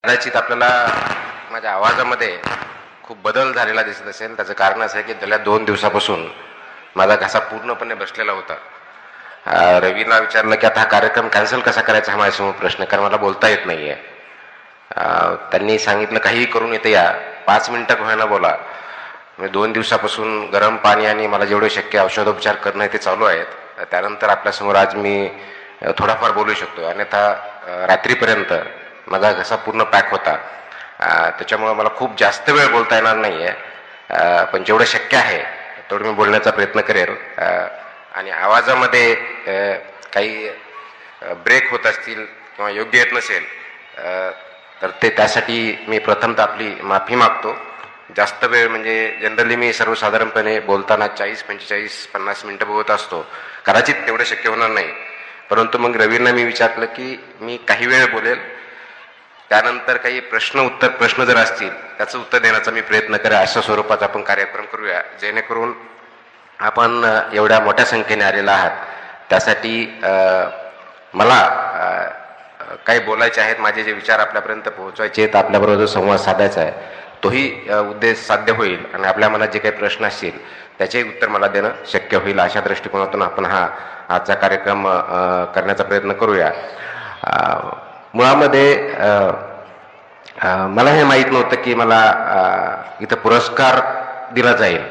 कदाचित आपल्याला माझ्या आवाजामध्ये खूप बदल झालेला दिसत असेल. त्याचं कारण असं आहे की गेल्या 2 दिवसापासून माझा घसा पूर्णपणे बसलेला होता. रवीला विचारलं की आता हा कार्यक्रम कॅन्सल कसा करायचा, हा माझ्यासमोर प्रश्न, कारण मला बोलता येत नाही आहे. त्यांनी सांगितलं काहीही करून येते या, 5 मिनिटं होईना बोला. मी 2 दिवसापासून गरम पाणी आणि मला जेवढे शक्य औषधोपचार करणं ते चालू आहेत. त्यानंतर आपल्यासमोर आज मी थोडाफार बोलू शकतो, अन्यथा रात्रीपर्यंत माझा घसा पूर्ण पॅक होता. त्याच्यामुळं मला खूप जास्त वेळ बोलता येणार नाही आहे, पण जेवढं शक्य आहे तेवढं मी बोलण्याचा प्रयत्न करेल. आणि आवाजामध्ये काही ब्रेक होत असतील किंवा योग्य येत नसेल तर त्यासाठी मी प्रथमतः आपली माफी मागतो. जास्त वेळ म्हणजे जनरली मी सर्वसाधारणपणे बोलताना 40, 45, 50 मिनटं बोलत असतो. कदाचित तेवढं शक्य होणार नाही, परंतु मग रवींना मी विचारलं की मी काही वेळ बोलेल, त्यानंतर काही प्रश्न जर असतील त्याचं उत्तर देण्याचा मी प्रयत्न करेन. अशा स्वरूपात आपण कार्यक्रम करूया, जेणेकरून आपण एवढ्या मोठ्या संख्येने आलेला आहात. त्यासाठी मला काही बोलायचे आहेत, माझे जे विचार आपल्यापर्यंत पोहोचवायचे आहेत, आपल्याबरोबर जो संवाद साधायचा आहे तोही उद्देश साध्य होईल आणि आपल्या मनात जे काही प्रश्न असतील त्याचेही उत्तर मला देणं शक्य होईल. अशा दृष्टिकोनातून आपण आजचा कार्यक्रम करण्याचा प्रयत्न करूया. मुळामध्ये मला हे माहीत नव्हतं की मला इथं पुरस्कार दिला जाईल.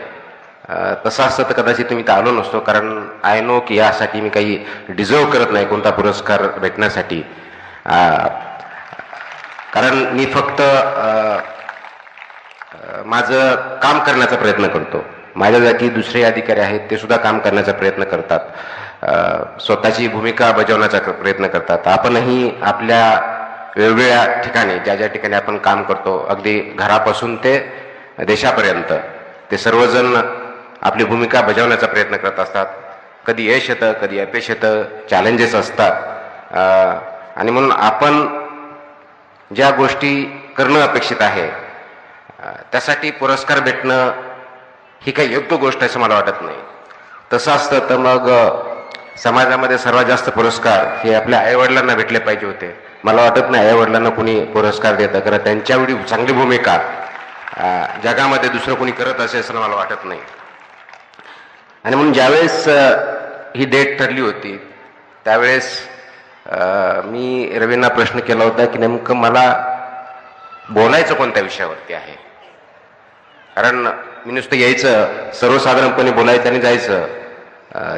तसं असतं तर कदाचित तुम्ही इथं आलो नसतो, कारण आय नो की यासाठी मी काही डिझर्व करत नाही कोणता पुरस्कार भेटण्यासाठी. कारण मी फक्त माझं काम करण्याचा प्रयत्न करतो. माझ्या जागी दुसरे अधिकारी आहेत, ते सुद्धा काम करण्याचा प्रयत्न करतात, स्वतःची भूमिका बजावण्याचा प्रयत्न करतात. आपणही आपल्या वेगवेगळ्या ठिकाणी ज्या ज्या ठिकाणी आपण काम करतो, अगदी घरापासून ते देशापर्यंत, ते सर्वजण आपली भूमिका बजावण्याचा प्रयत्न करत असतात. कधी यश येतं, कधी अपयश येतं, चॅलेंजेस असतात. आणि म्हणून आपण ज्या गोष्टी करणं अपेक्षित आहे त्यासाठी पुरस्कार भेटणं ही काही योग्य गोष्ट असं मला वाटत नाही. तसं असतं तर मग समाजामध्ये सर्वात जास्त पुरस्कार हे आपल्या आईवडिलांना भेटले पाहिजे होते. मला वाटत नाही आईवडिलांना कोणी पुरस्कार देतं, कारण त्यांच्या एवढी चांगली भूमिका जगामध्ये दुसरं कोणी करत असेल असं मला वाटत नाही. आणि म्हणून ज्यावेळेस ही डेट ठरली होती त्यावेळेस मी रवींना प्रश्न केला होता की नेमकं मला बोलायचं कोणत्या विषयावरती आहे. कारण मी नुसतं यायचं, सर्वसाधारणपणे बोलायचं आणि जायचं,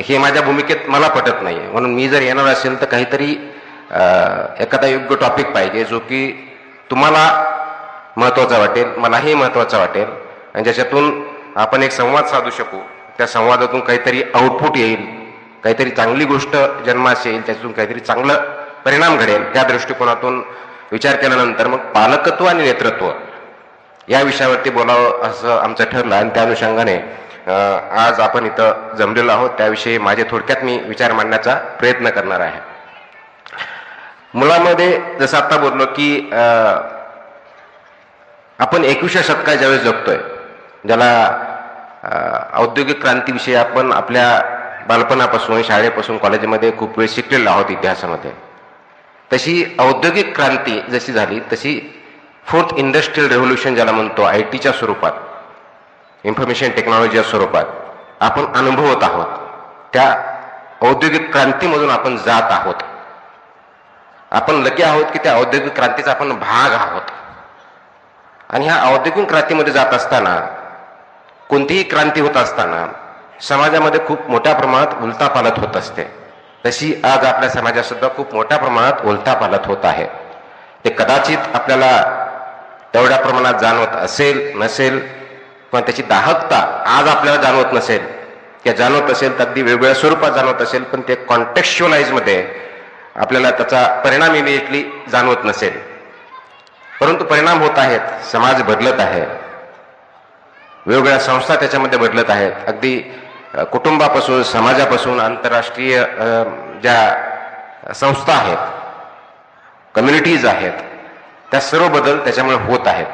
हे माझ्या भूमिकेत मला पटत नाही. म्हणून मी जर येणार असेल तर काहीतरी एखादा योग्य टॉपिक पाहिजे जो की तुम्हाला महत्त्वाचा वाटेल, मलाही महत्त्वाचा वाटेल, आणि ज्याच्यातून आपण एक संवाद साधू शकू. त्या संवादातून काहीतरी आउटपुट येईल, काहीतरी चांगली गोष्ट जन्मास येईल, त्याच्यातून काहीतरी चांगलं परिणाम घडेल. त्या दृष्टिकोनातून विचार केल्यानंतर मग पालकत्व आणि नेतृत्व या विषयावरती बोलावं असं आमचं ठरलं. आणि त्या अनुषंगाने आज आपण इथं जमलेलो आहोत. त्याविषयी माझे थोडक्यात मी विचार मांडण्याचा प्रयत्न करणार आहे. मुळामध्ये जसं आता बोललो की आपण 21व्या शतकात ज्यावेळेस जगतोय, ज्याला औद्योगिक क्रांतीविषयी आपण आपल्या बालपणापासून, शाळेपासून, कॉलेजमध्ये खूप वेळ शिकलेलो आहोत इतिहासामध्ये. तशी औद्योगिक क्रांती जशी झाली तशी 4th इंडस्ट्रियल रेव्होल्यूशन ज्याला म्हणतो, IT च्या स्वरूपात, इन्फॉर्मेशन टेक्नॉलॉजीच्या स्वरूपात आपण अनुभवत आहोत. त्या औद्योगिक क्रांतीमधून आपण जात आहोत. आपण लकी आहोत की त्या औद्योगिक क्रांतीचा आपण भाग आहोत. आणि ह्या औद्योगिक क्रांतीमध्ये जात असताना, कोणतीही क्रांती होत असताना समाजामध्ये खूप मोठ्या प्रमाणात उलथापालथ होत असते. तशी आज आपल्या समाजात सुद्धा खूप मोठ्या प्रमाणात उलथापालथ होत आहे. ते कदाचित आपल्याला तेवढ्या प्रमाणात जाणवत असेल नसेल, पण त्याची दाहकता आज आपल्याला जाणवत नसेल, किंवा जाणवत असेल तर अगदी वेगवेगळ्या स्वरूपात जाणवत असेल, पण ते कॉन्टेक्च्युअलाइजमध्ये आपल्याला त्याचा परिणाम इमिडिएटली जाणवत नसेल. परंतु परिणाम होत आहेत. समाज बदलत आहे, वेगवेगळ्या संस्था त्याच्यामध्ये बदलत आहेत. अगदी कुटुंबापासून, समाजापासून, आंतरराष्ट्रीय ज्या संस्था आहेत, कम्युनिटीज आहेत, त्या सर्व बदल त्याच्यामुळे होत आहेत.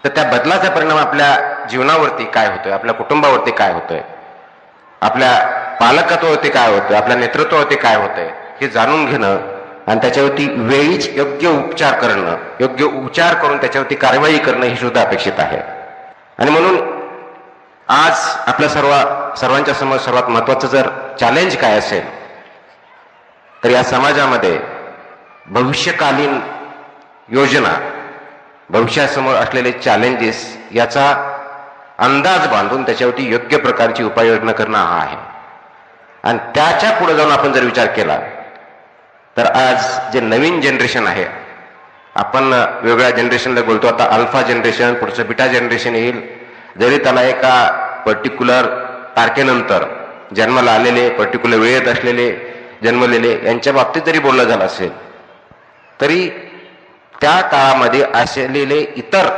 तर त्या बदलाचा परिणाम आपल्या जीवनावरती काय होतोय, आपल्या कुटुंबावरती काय होतोय, आपल्या पालकत्वावरती काय होतोय, आपल्या नेतृत्वावरती काय होतंय, हे जाणून घेणं आणि त्याच्यावरती वेळीच योग्य उपचार करणं, योग्य उपचार करून त्याच्यावरती कारवाई करणं हे सुद्धा अपेक्षित आहे. आणि म्हणून आज आपल्या सर्वांच्या समोर सर्वात महत्वाचं जर चॅलेंज काय असेल तर या समाजामध्ये भविष्यकालीन योजना, भविष्यासमोर असलेले चॅलेंजेस याचा अंदाज बांधून त्याच्यावरती योग्य प्रकारची उपाययोजना करणं हा आहे. आणि त्याच्या पुढे जाऊन आपण जर विचार केला तर आज जे नवीन जनरेशन आहे, आपण वेगळ्या जनरेशनला बोलतो, आता अल्फा जनरेशन, पुढचं बीटा जनरेशन येईल. जरी त्याला एका पर्टिक्युलर तारखेनंतर जन्माला आलेले, पर्टिक्युलर वेळेत असलेले, जन्मलेले यांच्या बाबतीत जरी बोललं झालं असेल तरी त्या काळामध्ये असलेले इतर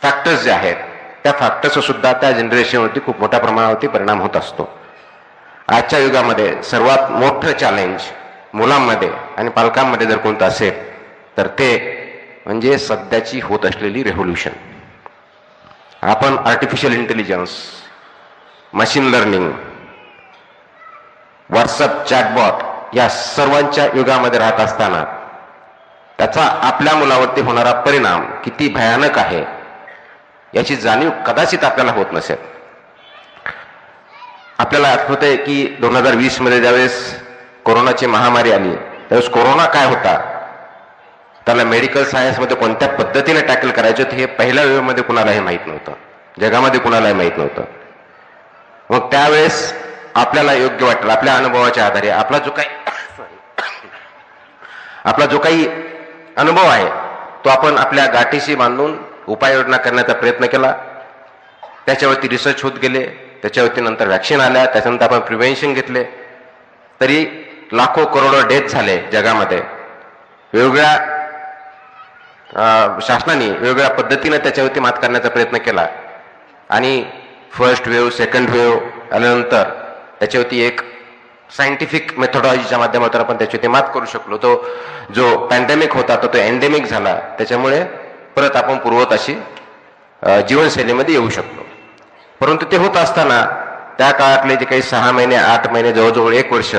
फॅक्टर्स जे आहेत त्या फॅक्टर्सचा सुद्धा त्या जनरेशनवरती खूप मोठ्या प्रमाणावरती परिणाम होत असतो. आजच्या युगामध्ये सर्वात मोठं चॅलेंज मुलांमध्ये आणि पालकांमध्ये जर कोणतं असेल तर ते म्हणजे सध्याची होत असलेली रेव्होल्युशन. आपण artificial intelligence, machine learning, WhatsApp, chatbot या सर्वांच्या युगामध्ये राहत असताना त्याचा आपल्या मुलावरती होणारा परिणाम किती भयानक आहे याची जाणीव कदाचित आपल्याला होत नसेल. आपल्याला आठवतंय की 2020 मध्ये ज्यावेळेस कोरोनाची महामारी आली त्यावेळेस कोरोना काय होता, त्याला मेडिकल सायन्समध्ये कोणत्या पद्धतीने टॅकल करायचं हे पहिल्या वेळेमध्ये कुणालाही माहीत नव्हतं, जगामध्ये कुणालाही माहीत नव्हतं. मग त्यावेळेस आपल्याला योग्य वाटेल आपल्या अनुभवाच्या आधारे आपला जो काही अनुभव आहे तो आपण आपल्या गाठीशी बांधून उपाययोजना करण्याचा प्रयत्न केला. त्याच्यावरती रिसर्च होत गेले, त्याच्यावरती नंतर वॅक्सिन आल्या, त्याच्यानंतर आपण प्रिव्हेन्शन घेतले. तरी लाखो करोडो डेथ झाले जगामध्ये. वेगवेगळ्या शासनाने वेगवेगळ्या पद्धतीने त्याच्यावरती मात करण्याचा प्रयत्न केला आणि फर्स्ट वेव्ह, सेकंड वेव्ह आल्यानंतर त्याच्यावरती एक सायंटिफिक मेथॉडॉलॉजीच्या माध्यमातून आपण त्याच्यावरती मात करू शकलो. तो जो पॅन्डेमिक होता तो एंडेमिक झाला. त्याच्यामुळे परत आपण पूर्वत अशी जीवनशैलीमध्ये येऊ शकलो. परंतु ते होत असताना त्या काळातले जे काही 6 महिने, 8 महिने, जवळजवळ 1 वर्ष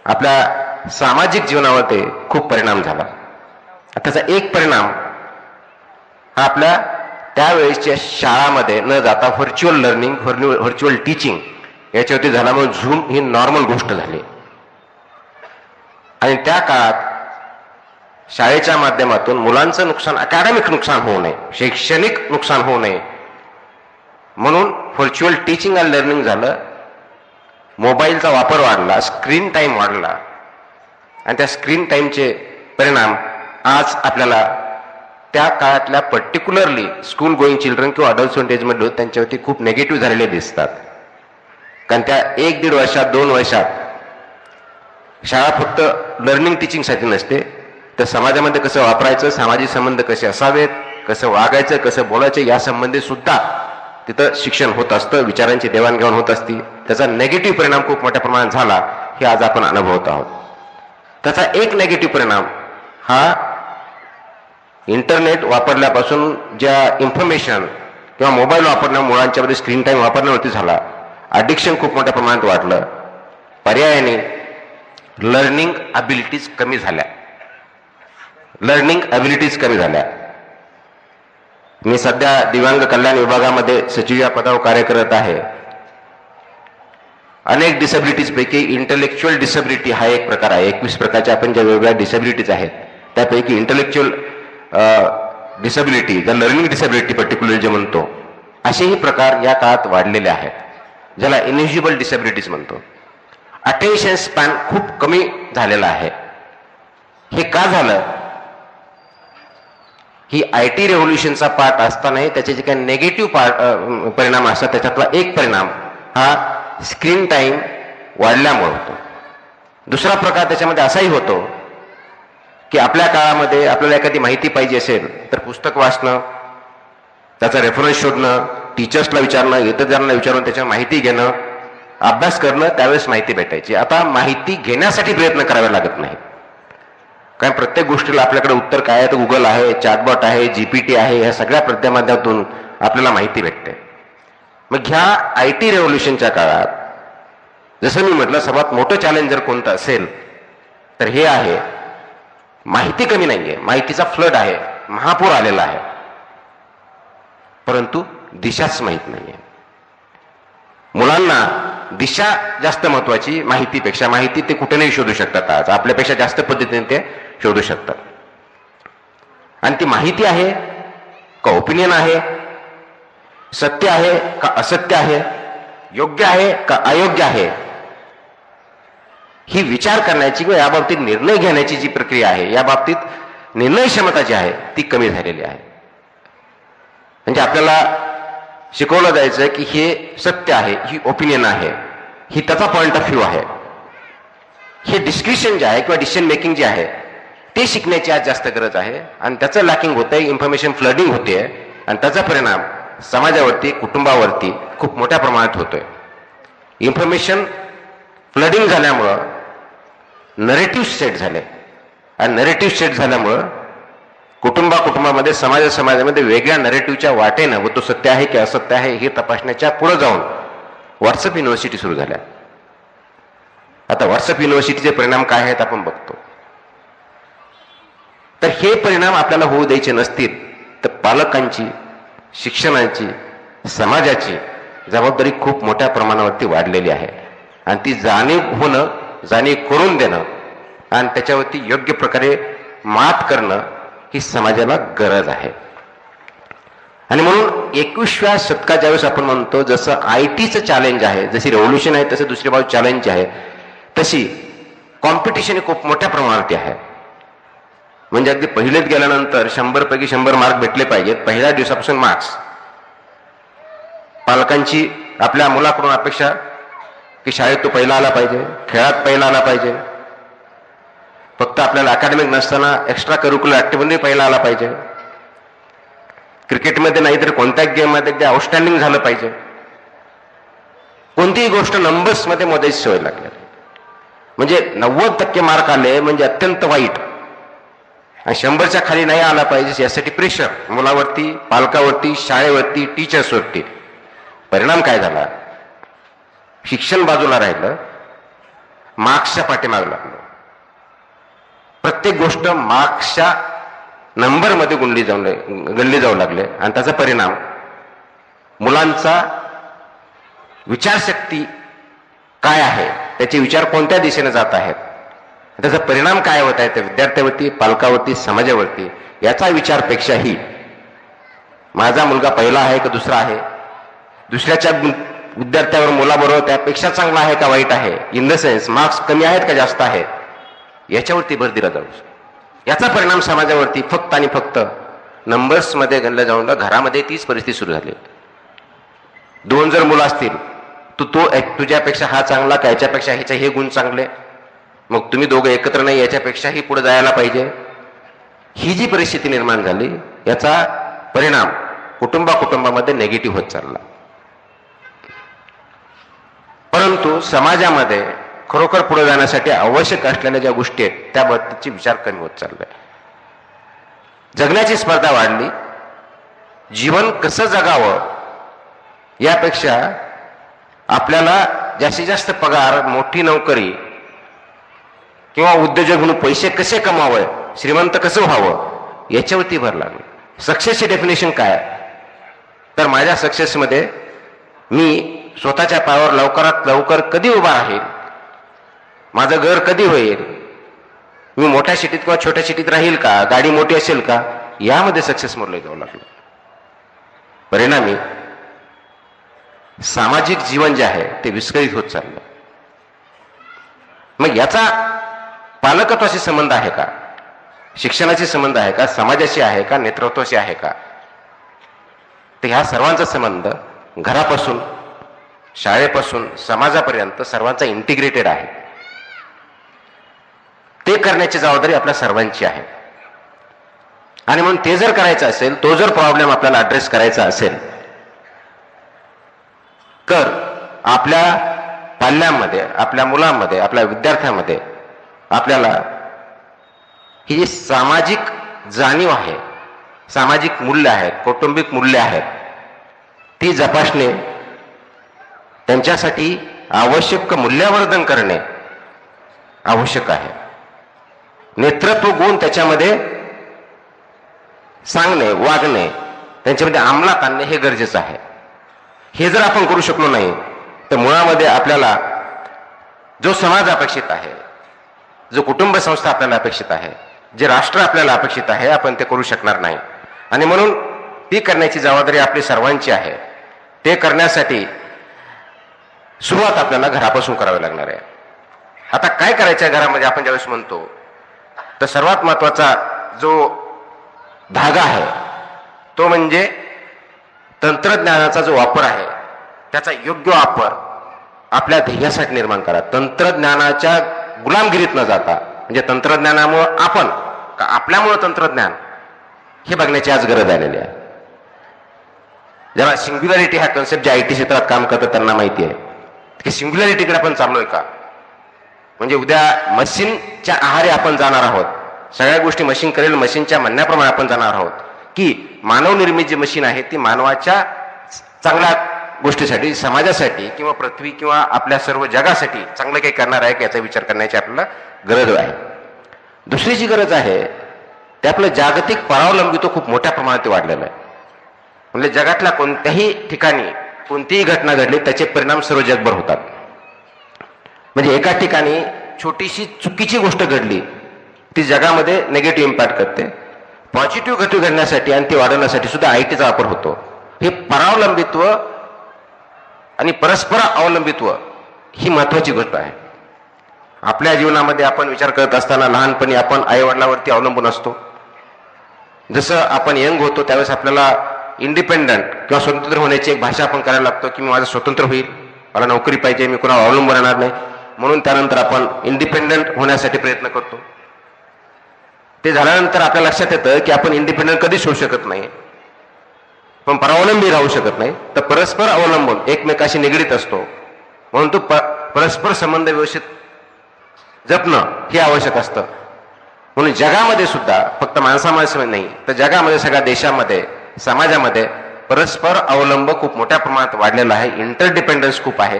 आपल्या सामाजिक जीवनावरती खूप परिणाम झाला. त्याचा एक परिणाम हा आपल्या त्यावेळेसच्या शाळामध्ये न जाता व्हर्च्युअल लर्निंग, व्हर्च्युअल टीचिंग याच्यावरती झाल्यामुळे झूम ही नॉर्मल गोष्ट झाली. आणि त्या काळात शाळेच्या माध्यमातून मुलांचं नुकसान, अकॅडमिक नुकसान होऊ नये, शैक्षणिक नुकसान होऊ नये म्हणून व्हर्च्युअल टीचिंग आणि लर्निंग झालं. मोबाईलचा वापर वाढला, स्क्रीन टाइम वाढला आणि त्या स्क्रीन टाइमचे परिणाम आज आपल्याला त्या काळातल्या पर्टिक्युलरली स्कूल गोईंग चिल्ड्रन किंवा अडल्ट एजमध्ये त्यांच्यावरती खूप नेगेटिव्ह झालेले दिसतात. कारण त्या 1-1.5 वर्षात, 2 वर्षात शाळा फक्त लर्निंग टीचिंगसाठी नसते, तर समाजामध्ये कसं वापरायचं, सामाजिक संबंध कसे असावेत, कसं वागायचं, कसं बोलायचं या संबंधी सुद्धा तिथं शिक्षण होत असतं, विचारांची देवाणघेवाण होत असती. त्याचा नेगेटिव्ह परिणाम खूप मोठ्या प्रमाणात झाला हे आज आपण अनुभवत आहोत. त्याचा एक नेगेटिव्ह परिणाम हा इंटरनेट वापरल्यापासून ज्या इन्फॉर्मेशन किंवा मोबाईल वापरण्यामुळे मुलांच्यामध्ये स्क्रीन टाइम वापरण्यावरती झाला, ॲडिक्शन खूप मोठ्या प्रमाणात वाढलं. पर्यायाने लर्निंग ॲबिलिटीज कमी झाल्या. मी सध्या दिव्यांग कल्याण विभागामध्ये सचिव या पदावर कार्य करत आहे. अनेक डिसेबिलिटीज पैकी इंटेलेक्च्युअल डिसेबिलिटी हा एक प्रकार आहे. 21 प्रकारच्या आपण ज्या वेगवेगळ्या डिसेबिलिटीज आहेत त्यापैकी intellectual disability, learning disability particular जे म्हणतो, असेही प्रकार या काळात वाढलेले आहेत, ज्याला इनिजिबल डिसेबिलिटीज म्हणतो. अटेन्शन स्पॅन खूप कमी झालेला आहे. हे का झालं? ही IT रेव्होल्युशनचा पार्ट असतानाही त्याचे जे काही नेगेटिव्ह परिणाम असतात त्याच्यातला एक परिणाम हा स्क्रीन टाइम वाढल्यामुळे होतो. दुसरा प्रकार त्याच्यामध्ये असाही होतो की आपल्या काळामध्ये आपल्याला एखादी माहिती पाहिजे असेल तर पुस्तक वाचणं, त्याचा रेफरन्स शोधणं, टीचर्सला विचारणं, इतरांना विचारून त्याच्यावर माहिती घेणं, अभ्यास करणं, त्यावेळेस माहिती भेटायची. आता माहिती घेण्यासाठी प्रयत्न करावे लागत नाही, कारण प्रत्येक गोष्टीला आपल्याकडे उत्तर काय आहे तर गुगल आहे, चॅटबॉट आहे, GPT आहे, या सगळ्या माध्यमातून आपल्याला माहिती भेटते. मग ह्या IT रेव्होल्युशनच्या काळात जसं मी म्हटलं सर्वात मोठं चॅलेंज जर कोणतं असेल तर हे आहे, माहिती कमी नाहीये, माहितीचा फ्लड आहे, महापूर आलेला आहे, परंतु दिशाच माहीत नाहीये. मुलांना दिशा जास्त महत्वाची माहितीपेक्षा. माहिती ते कुठे नाही शोधू शकतात, आज आपल्यापेक्षा जास्त पद्धतीने ते शोधू शकतात. आणि ती माहिती आहे का ओपिनियन आहे, सत्य आहे का असत्य आहे, योग्य आहे का अयोग्य आहे, ही विचार करण्याची किंवा याबाबतीत निर्णय घेण्याची जी प्रक्रिया आहे, या बाबतीत निर्णय क्षमता जी आहे ती कमी झालेली आहे. म्हणजे आपल्याला शिकवलं जायचं की हे सत्य आहे, ही ओपिनियन आहे, ही त्याचा पॉइंट ऑफ व्ह्यू आहे. हे डिस्कशन जे आहे किंवा डिसिजन मेकिंग जे आहे ते शिकण्याची आज जास्त गरज आहे. आणि त्याचं लॅकिंग होतंय, इन्फॉर्मेशन फ्लडिंग होते आणि त्याचा परिणाम समाजावरती, कुटुंबावरती खूप मोठ्या प्रमाणात होतोय. इन्फॉर्मेशन फ्लडिंग झाल्यामुळं नरेटिव्ह सेट झाले आणि नरेटिव्ह सेट झाल्यामुळं कुटुंबामध्ये, समाजामध्ये वेगळ्या नरेटिव्हच्या वाटेनं, व तो सत्य आहे की असत्य आहे हे तपासण्याच्या पुढे जाऊन व्हॉट्सअप युनिव्हर्सिटी सुरू झाल्या. आता व्हॉट्सअप युनिव्हर्सिटीचे परिणाम काय आहेत आपण बघतो. तर हे परिणाम आपल्याला होऊ द्यायचे नसतील तर पालकांची, शिक्षणाची, समाजाची जबाबदारी खूप मोठ्या प्रमाणावरती वाढलेली आहे. आणि ती जाणीव होणं, जाणीव करून देणं आणि त्याच्यावरती योग्य प्रकारे मात करणं ही समाजाला गरज आहे. आणि म्हणून 21व्या शतकात ज्यावेळेस आपण म्हणतो, जसं IT चॅलेंज आहे, जशी रेव्होल्युशन आहे तसं दुसरी बाजू चॅलेंज आहे, तशी कॉम्पिटिशन खूप मोठ्या प्रमाणावरती आहे. म्हणजे अगदी पहिलेच गेल्यानंतर 100 पैकी 100 मार्क भेटले पाहिजेत, पहिल्या दिवसापासून मार्क्स. पालकांची आपल्या मुलाकडून अपेक्षा की शाळेत तो पहिला आला पाहिजे, खेळात पहिला आला पाहिजे, फक्त आपल्याला अकॅडमिक नसताना एक्स्ट्रा करिक्युलर ऍक्टिव्हिटी पहिला आला पाहिजे, क्रिकेटमध्ये नाही तर कोणत्याही गेममध्ये अगदी आउटस्टँडिंग झालं पाहिजे. कोणतीही गोष्ट नंबर्समध्ये मोजायची सवय लागली. म्हणजे 90% मार्क आले म्हणजे अत्यंत वाईट, आणि 100च्या खाली नाही आला पाहिजे यासाठी प्रेशर मुलावरती, पालकावरती, शाळेवरती, टीचर्सवरती. परिणाम काय झाला? शिक्षण बाजूला राहिलं, मार्क्सच्या पाठीमागे लागलं. प्रत्येक गोष्ट मार्क्सच्या नंबरमध्ये गणली जाऊ लागले आणि त्याचा परिणाम मुलांचा विचारशक्ती काय आहे, त्याचे विचार कोणत्या दिशेने जात आहेत, त्याचा परिणाम काय होत आहे त्या विद्यार्थ्यावरती, पालकावरती, समाजावरती, याचा विचारपेक्षाही माझा मुलगा पहिला आहे का दुसरा आहे, दुसऱ्याच्या विद्यार्थ्यावर मुलाबरोबर त्यापेक्षा चांगला आहे का वाईट आहे, इन द सेन्स मार्क्स कमी आहेत का जास्त आहेत, याच्यावरती भर दिला जाऊ. याचा परिणाम समाजावरती फक्त आणि फक्त नंबर्समध्ये गणलं जाऊन घरामध्ये तीच परिस्थिती सुरू झाली. 2 जर मुलं असतील, तुझ्यापेक्षा हा चांगला का याच्यापेक्षा ह्याचे हे गुण चांगले, मग तुम्ही दोघं एकत्र नाही, याच्यापेक्षाही पुढे जायला पाहिजे. ही जी परिस्थिती निर्माण झाली याचा परिणाम कुटुंबामध्ये नेगेटिव्ह होत चालला. परंतु समाजामध्ये खरोखर पुढे जाण्यासाठी आवश्यक असलेल्या ज्या गोष्टी आहेत त्याबद्दलची विचार कमी होत चाललाय. जगण्याची स्पर्धा वाढली, जीवन कसं जगावं यापेक्षा आपल्याला जास्तीत जास्त पगार, मोठी नोकरी किंवा उद्योजक म्हणून पैसे कसे कमावे, श्रीमंत कसं व्हावं याच्यावरती भर लागला. सक्सेसची डेफिनेशन काय? तर माझ्या सक्सेसमध्ये मी स्वतःच्या पायावर लवकरात लवकर कधी उभा राहील, माझं घर कधी होईल, मी मोठ्या सिटीत किंवा छोट्या सिटीत राहील का, गाडी मोठी असेल का, यामध्ये सक्सेस मोडलं जाऊ लागलं. परिणामी सामाजिक जीवन जे आहे ते विस्कळीत होत चाललं. मग याचा पालकत्वाशी संबंध आहे का, शिक्षणाशी संबंध आहे का, समाजाशी आहे का, नेतृत्वाशी आहे का? तर ह्या सर्वांचा संबंध घरापासून, शाळेपासून, समाजापर्यंत सर्वांचा इंटिग्रेटेड आहे. ते करण्याची जबाबदारी आपल्या सर्वांची आहे. आणि म्हणून ते जर करायचं असेल, तो जर प्रॉब्लेम आपल्याला ऍड्रेस करायचा असेल, तर आपल्या पाल्यामध्ये, आपल्या मुलांमध्ये, आपल्या विद्यार्थ्यांमध्ये आपल्याला ही जी सामाजिक जाणीव आहे, सामाजिक मूल्य आहेत, कौटुंबिक मूल्य आहेत, ती जपासणे, त्यांच्यासाठी आवश्यक मूल्यवर्धन करणे आवश्यक आहे. नेतृत्व गुण त्याच्यामध्ये सांगणे, वागणे, त्यांच्यामध्ये अंमलात आणणे हे गरजेचं आहे. हे जर आपण करू शकलो नाही तर मुळामध्ये आपल्याला जो समाज अपेक्षित आहे, जो कुटुंब संस्था आपल्याला अपेक्षित आहे, जे राष्ट्र आपल्याला अपेक्षित आहे, आपण ते करू शकणार नाही. आणि म्हणून ती करण्याची जबाबदारी आपली सर्वांची आहे. ते करण्यासाठी सुरुवात आपल्याला घरापासून करावी लागणार आहे. आता काय करायचं घरामध्ये आपण ज्यावेळेस म्हणतो तर सर्वात महत्वाचा जो धागा आहे तो म्हणजे तंत्रज्ञानाचा जो वापर आहे त्याचा योग्य वापर आपल्या ध्येयासाठी निर्माण करा. तंत्रज्ञानाच्या गुलामगिरीत न जाता, म्हणजे तंत्रज्ञानामुळं आपण का आपल्यामुळं तंत्रज्ञान हे बघण्याची आज गरज आलेली आहे. जेव्हा सिंग्युलॅरिटी हा कन्सेप्ट जे IT क्षेत्रात काम करतात त्यांना माहिती आहे की सिंग्युलॅरिटीकडे आपण चाललोय का, म्हणजे उद्या मशीनच्या आहारी आपण जाणार आहोत, सगळ्या गोष्टी मशीन करेल, मशीनच्या म्हणण्याप्रमाणे आपण जाणार आहोत, की मानवनिर्मित जी मशीन आहे ती मानवाच्या चांगल्या गोष्टीसाठी, समाजासाठी किंवा पृथ्वी किंवा आपल्या सर्व जगासाठी चांगलं काही करणार आहे की याचा विचार करण्याची आपल्याला गरज आहे. दुसरी जी गरज आहे ते आपलं जागतिक परावलंबित्व खूप मोठ्या प्रमाणात वाढलेलं आहे. म्हणजे जगातल्या कोणत्याही ठिकाणी कोणतीही घटना घडली त्याचे परिणाम सर्व जगभर होतात. म्हणजे एका ठिकाणी छोटीशी चुकीची गोष्ट घडली ती जगामध्ये निगेटिव्ह इम्पॅक्ट करते. पॉझिटिव्ह घटना घडण्यासाठी आणि ती वाढवण्यासाठी सुद्धा ITचा वापर होतो. हे परावलंबित्व आणि परस्पर अवलंबित्व ही महत्वाची गोष्ट आहे. आपल्या जीवनामध्ये आपण विचार करत असताना लहानपणी आपण आई वडिलांवरती अवलंबून असतो. जसं आपण यंग होतो त्यावेळेस आपल्याला इंडिपेंडंट किंवा स्वतंत्र होण्याची एक भाषा आपण करायला लागतो की मी माझं स्वतंत्र होईल, मला नोकरी पाहिजे, मी कोणावर अवलंबून राहणार नाही, म्हणून त्यानंतर आपण इंडिपेंडंट होण्यासाठी प्रयत्न करतो. ते झाल्यानंतर आपल्या लक्षात येतं की आपण इंडिपेंडंट कधीच होऊ शकत नाही, पण परावलंबी राहू शकत नाही. तर परस्पर अवलंबून एकमेकाशी निगडीत असतो, म्हणून तो परस्पर संबंध व्यवस्थित जपणं हे आवश्यक असतं. म्हणून जगामध्ये सुद्धा फक्त माणसामाणसामध्ये नाही तर जगामध्ये सगळ्या देशामध्ये समाजामध्ये परस्पर अवलंब खूप मोठ्या प्रमाणात वाढलेला आहे. इंटरडिपेंडन्स खूप आहे.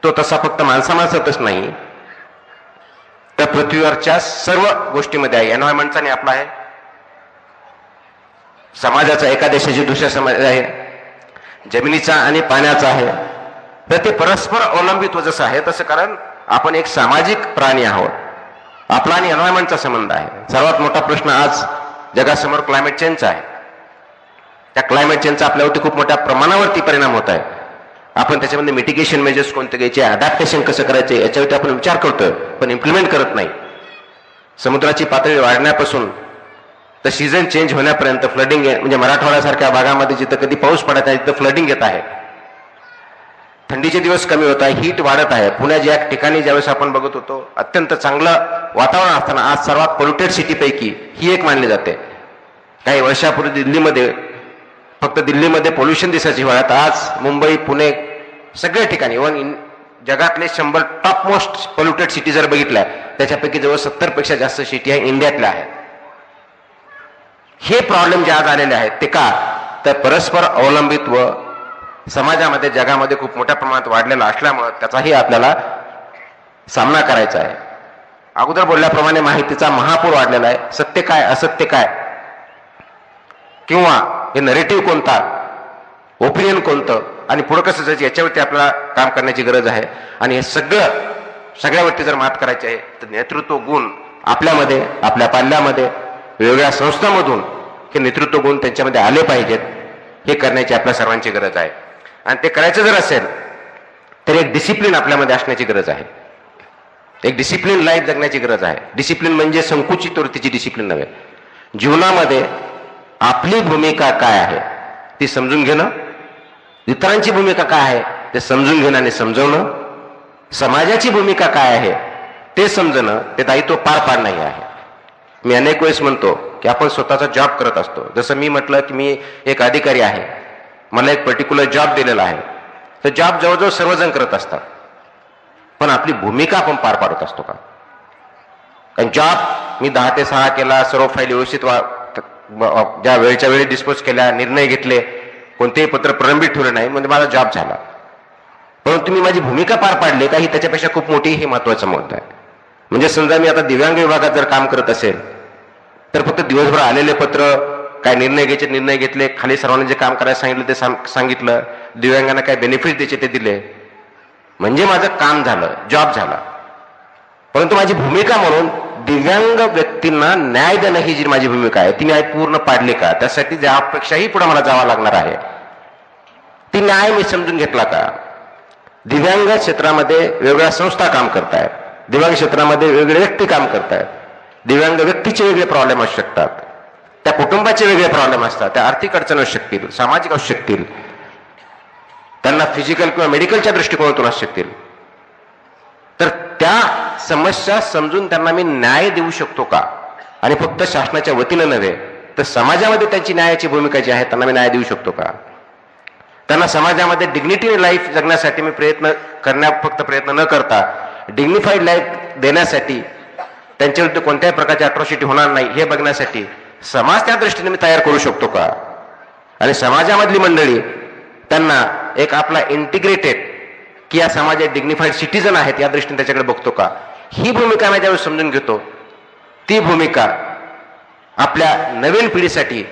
तो तसा फक्त माणसामाणसातच नाही तर पृथ्वीवरच्या सर्व गोष्टीमध्ये आहे. एन्व्हायरमेंटचा आणि आपला आहे, समाजाचा एका देशाची दुसऱ्या समाज आहे, जमिनीचा आणि पाण्याचा आहे. तर ते परस्पर अवलंबित्व जसं आहे तसं, कारण आपण एक सामाजिक प्राणी आहोत, आपला आणि एन्व्हायरमेंटचा संबंध आहे. सर्वात मोठा प्रश्न आज जगासमोर क्लायमेट चेंजचा आहे. त्या क्लायमेट चेंजचा आपल्यावरती खूप मोठ्या प्रमाणावरती परिणाम होत आहे. आपण त्याच्यामध्ये मिटिगेशन मेजर्स कोणते घ्यायचे, अडॅप्टेशन कसं करायचे याच्यावरती आपण विचार करतोय पण इम्प्लिमेंट करत नाही. समुद्राची पातळी वाढण्यापासून तर सीझन चेंज होण्यापर्यंत फ्लडिंग, म्हणजे मराठवाड्यासारख्या भागामध्ये जिथं कधी पाऊस पडत आहे तिथं फ्लडिंग येत आहे. थंडीचे दिवस कमी होत आहे, हीट वाढत आहे. पुण्याच्या या ठिकाणी ज्यावेळेस आपण बघत होतो अत्यंत चांगलं वातावरण असताना आज सर्वात पोल्युटेड सिटीपैकी ही एक मानली जाते. काही वर्षापूर्वी दिल्लीमध्ये, फक्त दिल्लीमध्ये पोल्युशन दिसायची वेळात आज मुंबई, पुणे सगळ्या ठिकाणी, इव्हन जगातले 100 टॉप मोस्ट पोल्युटेड सिटी जर बघितल्या त्याच्यापैकी जवळ 70पेक्षा जास्त सिटी आहे इंडियातल्या आहेत. हे प्रॉब्लेम जे आज आलेले आहेत ते का, तर परस्पर अवलंबित्व समाजामध्ये जगामध्ये खूप मोठ्या प्रमाणात वाढलेला असल्यामुळे त्याचाही आपल्याला सामना करायचा आहे. अगोदर बोलल्याप्रमाणे माहितीचा महापूर वाढलेला आहे. सत्य काय, असत्य काय, किंवा हे नरेटिव्ह कोणता, ओपिनियन कोणतं आणि पुढं कसं जायचं याच्यावरती आपल्याला काम करण्याची गरज आहे. आणि हे सगळ्यावरती जर मात करायची आहे तर नेतृत्व गुण आपल्यामध्ये, आपल्या पाल्यामध्ये, वेगवेगळ्या संस्थांमधून हे नेतृत्व गुण त्यांच्यामध्ये आले पाहिजेत. हे करण्याची आपल्या सर्वांची गरज आहे. आणि ते करायचं जर असेल तर एक डिसिप्लिन आपल्यामध्ये असण्याची गरज आहे. एक डिसिप्लिन लाईफ जगण्याची गरज आहे. डिसिप्लिन म्हणजे संकुचित वृत्तीची डिसिप्लिन नव्हे. जीवनामध्ये आपली भूमिका काय आहे ती समजून घेणं, इतरांची भूमिका काय आहे ते समजून घेणं आणि समजवणं, समाजाची भूमिका काय आहे ते समजणं, ते दायित्व पार पाडणं आहे. मी अनेक वेळेस म्हणतो की आपण स्वतःचा जॉब करत असतो. जसं मी म्हटलं की मी एक अधिकारी आहे, मला एक पर्टिक्युलर जॉब दिलेला आहे, तर जॉब जवळजवळ सर्वजण करत असतात, पण आपली भूमिका आपण पार पाडत असतो का? कारण जॉब मी 10 ते 6 केला, सर्व फाईल व्यवस्थित ज्या वेळच्या वेळी डिस्पोज केल्या, निर्णय घेतले, कोणतेही पत्र प्रलंबित ठेवलं नाही, म्हणजे माझा जॉब झाला. परंतु मी माझी भूमिका पार पाडली का ही त्याच्यापेक्षा खूप मोठी, हे महत्वाचं मुद्दा आहे. म्हणजे समजा मी आता दिव्यांग विभागात जर काम करत असेल तर फक्त दिवसभर आलेले पत्र, काय निर्णय घ्यायचे निर्णय घेतले, खाली सर्वांनी जे काम करायला सांगितलं ते सांगितलं, दिव्यांगांना काय बेनिफिट द्यायचे ते दिले, म्हणजे माझं काम झालं, जॉब झाला. परंतु माझी भूमिका म्हणून दिव्यांग व्यक्तींना न्याय देणं ही जी माझी भूमिका आहे ती न्याय पूर्ण पाडली का? त्यासाठी ज्यापेक्षाही पुढे मला जावं लागणार आहे ती न्याय मी समजून घेतला का? दिव्यांग क्षेत्रामध्ये वेगवेगळ्या संस्था काम करतायत, दिव्यांग क्षेत्रामध्ये वेगवेगळे व्यक्ती काम करतायत, दिव्यांग व्यक्तीचे वेगळे प्रॉब्लेम असू शकतात, त्या कुटुंबाचे वेगळे प्रॉब्लेम असतात, त्या आर्थिक अडचणी असू शकतील, सामाजिक असू शकतील, त्यांना फिजिकल किंवा मेडिकलच्या दृष्टिकोनातून असू शकतील. तर त्या समस्या समजून त्यांना मी न्याय देऊ शकतो का? आणि फक्त शासनाच्या वतीनं नव्हे तर समाजामध्ये त्यांची न्यायाची भूमिका जी आहे त्यांना मी न्याय देऊ शकतो का? त्यांना समाजामध्ये डिग्निटी लाईफ जगण्यासाठी मी फक्त प्रयत्न न करता डिग्निफाईड लाईफ देण्यासाठी, त्यांच्याविरुद्ध कोणत्याही प्रकारची अट्रॉसिटी होणार नाही हे बघण्यासाठी समाज त्या दृष्टीने मी तयार करू शकतो का? आणि समाजामधली मंडळी त्यांना एक आपला इंटिग्रेटेड की या समाजात डिग्निफाईड सिटीजन आहेत या दृष्टीने त्याच्याकडे बघतो का? ही भूमिका मी ज्यावेळेस समजून घेतो, ती भूमिका आपल्या नवीन पिढीसाठी,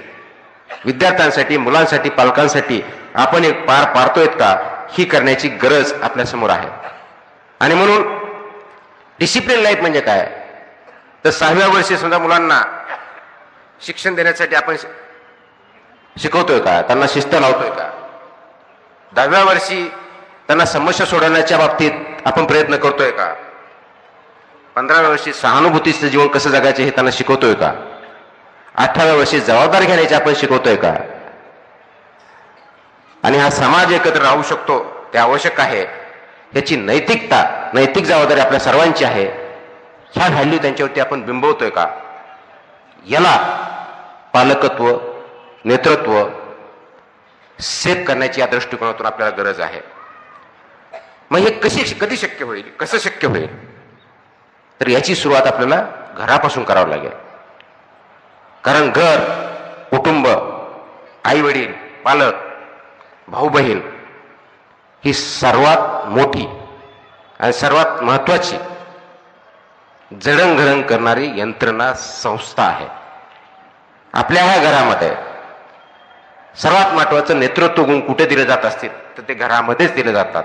विद्यार्थ्यांसाठी, मुलांसाठी, पालकांसाठी आपण एक पार पाडतोय का ही करण्याची गरज आपल्यासमोर आहे. आणि म्हणून डिसिप्लिन लाईफ म्हणजे काय? तर 6व्या वर्षी समजा मुलांना शिक्षण देण्यासाठी आपण शिकवतोय का? त्यांना शिस्त लावतोय का? 10व्या वर्षी त्यांना समस्या सोडवण्याच्या बाबतीत आपण प्रयत्न करतोय का? 15व्या वर्षी सहानुभूतीचं जीवन कसं जगायचं हे त्यांना शिकवतोय का? 18व्या वर्षी जबाबदारी घेण्याची आपण शिकवतोय का? आणि हा समाज एकत्र राहू शकतो ते आवश्यक आहे, याची नैतिक जबाबदारी आपल्या सर्वांची आहे. ह्या व्हॅल्यू त्यांच्यावरती आपण बिंबवतोय का? याला पालकत्व, नेतृत्व सेट करण्याची या दृष्टिकोनातून आपल्याला गरज आहे. मग हे कधी शक्य होईल, कसं शक्य होईल? तर याची सुरुवात आपल्याला घरापासून करावं लागेल. कारण घर, कुटुंब, आई वडील, पालक, भाऊ बहीण ही सर्वात मोठी आणि सर्वात महत्वाची जडणघडण करणारी यंत्रणा संस्था आहे. आपल्या ह्या घरामध्ये सर्वात महत्वाचं नेतृत्व गुण कुठे दिले जात असतील तर ते घरामध्येच दिले जातात.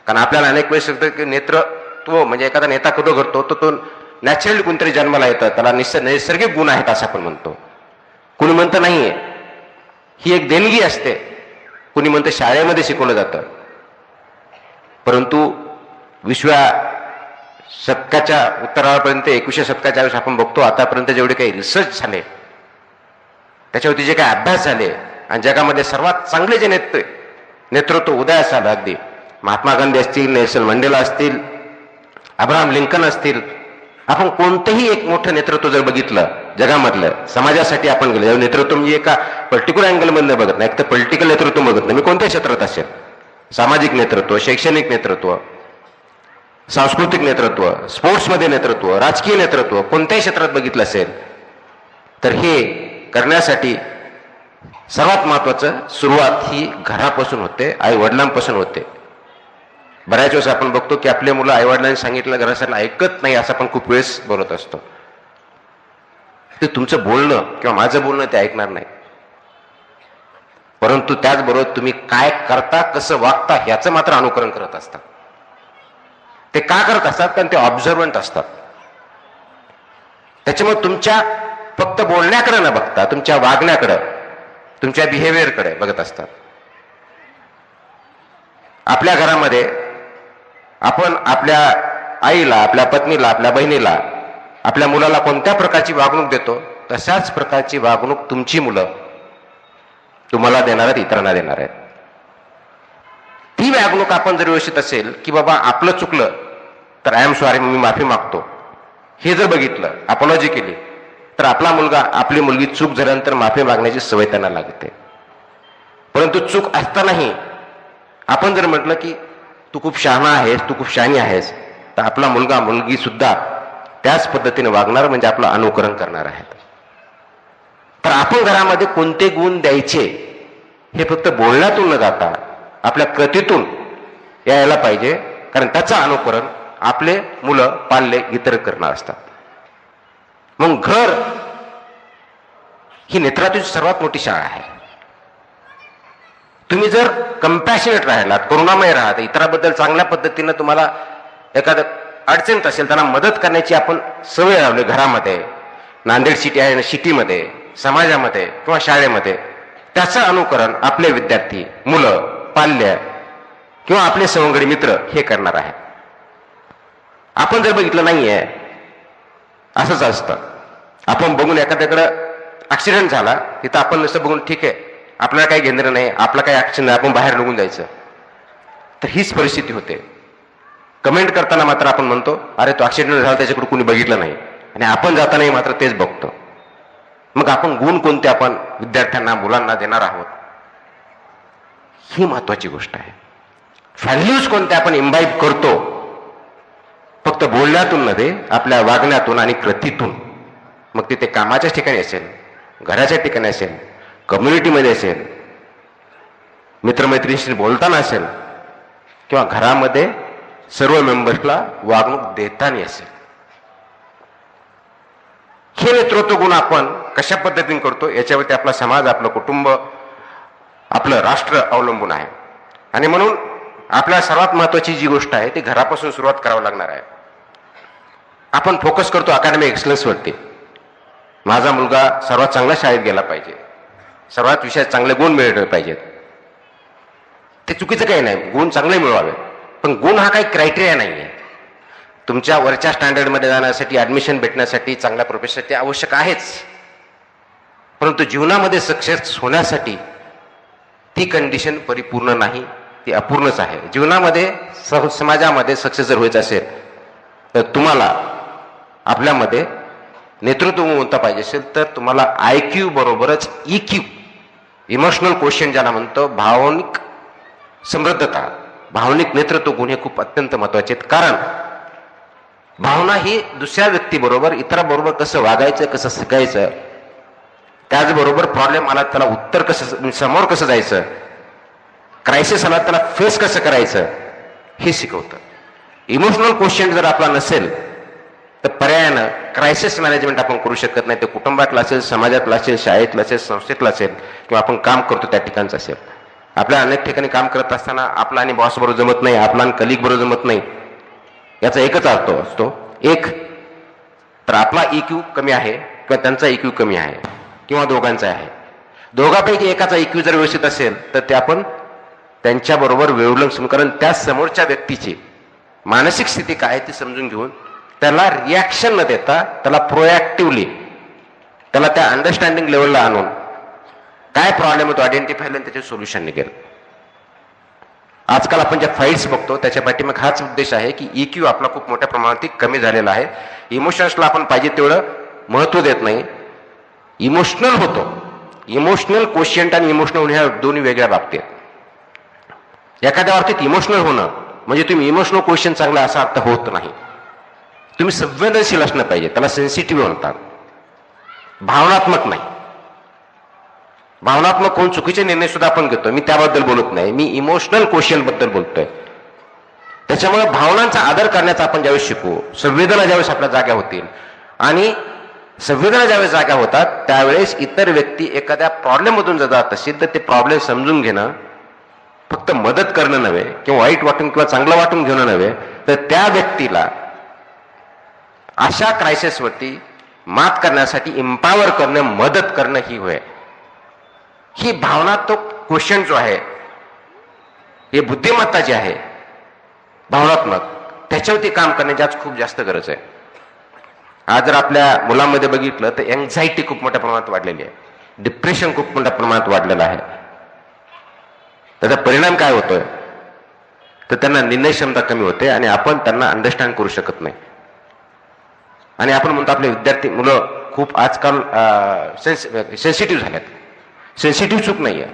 कारण आपल्याला अनेक वेळेस सांगतं की नेतृत्व म्हणजे एखादा नेता कधी घडतो तर तो नॅचरली कोणतरी जन्माला येतं, त्याला नैसर्गिक गुण आहेत असं आपण म्हणतो. कुणी म्हणतं नाहीये, ही एक देणगी असते. कुणी म्हणतं शाळेमध्ये शिकवलं जातं. परंतु 20व्या शतकाच्या उत्तरापर्यंत 21व्या शतकाच्या वेळेस आपण बघतो आतापर्यंत जेवढे काही रिसर्च झाले, त्याच्यावरती जे काही अभ्यास झाले आणि जगामध्ये सर्वात चांगले जे नेतृत्व उदयास आलं, अगदी महात्मा गांधी असतील, नेल्सन मंडेला असतील, अब्राहम लिंकन असतील, आपण कोणतंही एक मोठं नेतृत्व जर बघितलं जगामधलं, समाजासाठी आपण गेलं नेतृत्व म्हणजे एका पर्टिक्युलर अँगलमधलं बघत नाही, एक तर पॉलिटिकल नेतृत्व बघत नाही, मी कोणत्याही क्षेत्रात असेल, सामाजिक नेतृत्व, शैक्षणिक नेतृत्व, सांस्कृतिक नेतृत्व, स्पोर्ट्समध्ये नेतृत्व, राजकीय नेतृत्व, कोणत्याही क्षेत्रात बघितलं असेल तर हे करण्यासाठी सर्वात महत्वाचं सुरुवात ही घरापासून होते, आई वडिलांपासून होते. बऱ्याच वेळेस आपण बघतो की आपले मुलं आई वडिलांनी सांगितलं घरासाठी ऐकत नाही असं आपण खूप वेळेस बोलत असतो. ते तुमचं बोलणं किंवा माझं बोलणं ते ऐकणार नाही, परंतु त्याचबरोबर तुम्ही काय करता, कसं वागता याचं मात्र अनुकरण करत असतात. ते का करत असतात? कारण ते ऑब्झर्वंट असतात. त्याच्यामुळे तुमच्या फक्त बोलण्याकडे न बघता तुमच्या वागण्याकडे, तुमच्या बिहेवियरकडे बघत असतात. आपल्या घरामध्ये आपण आपल्या आईला, आपल्या पत्नीला, आपल्या बहिणीला, आपल्या मुलाला कोणत्या प्रकारची वागणूक देतो तशाच प्रकारची वागणूक तुमची मुलं तुम्हाला देणार आहेत, इतरांना देणार आहेत. ती वागणूक आपण जर व्यवस्थित असेल की बाबा आपलं चुकलं तर आय एम सॉरी, मी माफी मागतो, हे जर बघितलं, अपॉलॉजी केली, तर आपला मुलगा, आपली मुलगी चूक झाल्यानंतर माफी मागण्याची सवय त्यांना लागते. परंतु चूक असतानाही आपण जर म्हटलं की तू खूप शहाणा आहेस, तू खूप शहाणी आहेस, तर आपला मुलगा मुलगी सुद्धा त्याच पद्धतीने वागणार, म्हणजे आपलं अनुकरण करणार आहेत. तर आपण घरामध्ये कोणते गुण द्यायचे हे फक्त बोलण्यातून न जाता आपल्या कृतीतून यायला पाहिजे, कारण त्याचं अनुकरण आपले मुलं पाल्य इतर करणं असतात. मग घर ही नेत्रातून सर्वात मोठी शाळा आहे. तुम्ही जर कंपॅशनेट राहिलात, करुणामय राहात, इतराबद्दल चांगल्या पद्धतीनं तुम्हाला एखादं अडचणीत असेल त्यांना मदत करण्याची आपण सवय लावली घरामध्ये, नांदेड सिटी आहे सिटीमध्ये, समाजामध्ये किंवा शाळेमध्ये, त्याचं अनुकरण आपले विद्यार्थी, मुलं, पाल्य किंवा आपले सवंगडी मित्र हे करणार आहेत. आपण जर बघितलं नाहीये, असंच असतं. आपण बघून एखाद्याकडं ऍक्सिडेंट झाला तिथं आपण नुसतं बघून ठीक आहे, आपल्याला काही घेणं नाही, आपला काही ऍक्शन नाही, आपण बाहेर निघून जायचं. तर हीच परिस्थिती होते. कमेंट करताना मात्र आपण म्हणतो अरे तो ऍक्सिडेंट झाला त्याच्याकडे कुणी बघितलं नाही, आणि आपण जातानाही मात्र तेच बघतो. मग आपण गुण कोणते आपण विद्यार्थ्यांना, मुलांना देणार आहोत, ही महत्वाची गोष्ट आहे. व्हॅल्यूज कोणत्या आपण इम्बाईब करतो, फक्त बोलण्यातून नव्हे, आपल्या वागण्यातून आणि कृतीतून. मग तिथे कामाच्या ठिकाणी असेल, घराच्या ठिकाणी असेल, कम्युनिटीमध्ये असेल, मित्रमैत्रिणींशी बोलताना असेल, किंवा घरामध्ये सर्व मेंबर्सला वागणूक देताना असेल. हे नेतृत्व गुण आपण कशा पद्धतीने करतो याच्यावरती आपला समाज, आपलं कुटुंब, आपलं राष्ट्र अवलंबून आहे. आणि म्हणून आपल्याला सर्वात महत्वाची जी गोष्ट आहे ती घरापासून सुरुवात करावी लागणार आहे. आपण फोकस करतो अकॅडमिक एक्सलन्सवरती. माझा मुलगा सर्वात चांगल्या शाळेत गेला पाहिजे, सर्वात विषयात चांगले गुण मिळवले पाहिजेत. ते चुकीचं काही नाही, गुण चांगले मिळवावे, पण गुण हा काही क्रायटेरिया नाही आहे. तुमच्या वरच्या स्टँडर्डमध्ये जाण्यासाठी, ऍडमिशन भेटण्यासाठी, चांगल्या प्रोफेशनसाठी आवश्यक आहेच, परंतु जीवनामध्ये सक्सेस होण्यासाठी ती कंडिशन परिपूर्ण नाही, ती अपूर्णच आहे. जीवनामध्ये समाजामध्ये सक्सेस जर व्हायचं असेल तर तुम्हाला आपल्यामध्ये नेतृत्व कोणता पाहिजे असेल तर तुम्हाला IQ बरोबरच EQ, इमोशनल क्वेश्चन ज्याला म्हणतो, भावनिक समृद्धता, भावनिक नेतृत्व गुण हे खूप अत्यंत महत्वाचे आहेत. कारण भावना ही दुसऱ्या व्यक्तीबरोबर, इतराबरोबर कसं वागायचं, कसं शिकायचं, त्याचबरोबर प्रॉब्लेम आला त्याला उत्तर कसं, समोर कसं जायचं, क्रायसिस आला त्याला फेस कसं करायचं, हे शिकवतं. इमोशनल क्वेश्चन जर आपला नसेल तर पर्यायानं क्रायसिस मॅनेजमेंट आपण करू शकत नाही. ते कुटुंबातलं असेल, समाजातलं असेल, शाळेतलं असेल, संस्थेतलं असेल, किंवा आपण काम करतो त्या ठिकाणचं असेल. आपल्या अनेक ठिकाणी काम करत असताना आपला आणि बॉस बरोबर जमत नाही, आपला आणि कलिग बरोबर जमत नाही. याचा एकच अर्थ असतो, एक तर आपला EQ कमी आहे किंवा त्यांचा EQ कमी आहे, किंवा दोघांचा आहे. दोघांपैकी एकाचा EQ जर व्यवस्थित असेल तर ते आपण त्यांच्याबरोबर वेळून, कारण त्या समोरच्या व्यक्तीची मानसिक स्थिती काय ती समजून घेऊन त्याला रिॲक्शन न देता त्याला प्रोएक्टिव्हली, त्याला त्या अंडरस्टँडिंग लेवलला आणून काय प्रॉब्लेम होतो आयडेंटिफाय आणि त्याचे सोल्युशन निघेल. आजकाल आपण ज्या फाईट्स बघतो त्याच्या पाठीमागे हाच उद्देश आहे की EQ आपला खूप मोठ्या प्रमाणात कमी झालेला आहे. इमोशन्सला आपण पाहिजे तेवढं महत्व देत नाही, इमोशनल होतो. इमोशनल क्वेश्चन आणि इमोशनल ह्या दोन्ही वेगळ्या बाबतीत. एखाद्या बाबतीत इमोशनल होणं म्हणजे तुम्ही इमोशनल क्वेश्चन चांगला असा अर्थ होत नाही. तुम्ही संवेदनशील असणं पाहिजे, त्याला सेन्सिटिव्ह म्हणतात, भावनात्मक नाही. भावनात्मक होऊन चुकीचे निर्णय सुद्धा आपण घेतो, मी त्याबद्दल बोलत नाही, मी इमोशनल क्वेश्चन बद्दल बोलतोय. त्याच्यामुळे भावनांचा आदर करण्याचा आपण ज्यावेळेस शिकू, संवेदना ज्यावेळेस आपल्या जाग्या होतील, आणि संवेदना ज्यावेळेस जाग्या होतात त्यावेळेस इतर व्यक्ती एखाद्या प्रॉब्लेम मधून जर जात असेल तर ते प्रॉब्लेम समजून घेणं, फक्त मदत करणं नव्हे, किंवा वाईट वाटून किंवा चांगलं वाटून घेणं नव्हे, तर त्या व्यक्तीला अशा क्रायसिसवरती मात करण्यासाठी इम्पावर करणं, मदत करणं ही होय. ही भावनात्मक क्वेश्चन जो आहे, हे बुद्धिमत्ता जी आहे भावनात्मक, त्याच्यावरती काम करण्याची आज खूप जास्त गरज आहे. आज जर आपल्या मुलांमध्ये बघितलं तर एन्झायटी खूप मोठ्या प्रमाणात वाढलेली आहे, डिप्रेशन खूप मोठ्या प्रमाणात वाढलेलं आहे. त्याचा परिणाम काय होतोय तर त्यांना निर्णय क्षमता कमी होते आणि आपण त्यांना अंडरस्टँड करू शकत नाही. आणि आपण म्हणतो आपले विद्यार्थी, मुलं खूप आजकाल सेन्सिटिव्ह झाल्यात. सेन्सिटिव्ह चूक नाही आहे,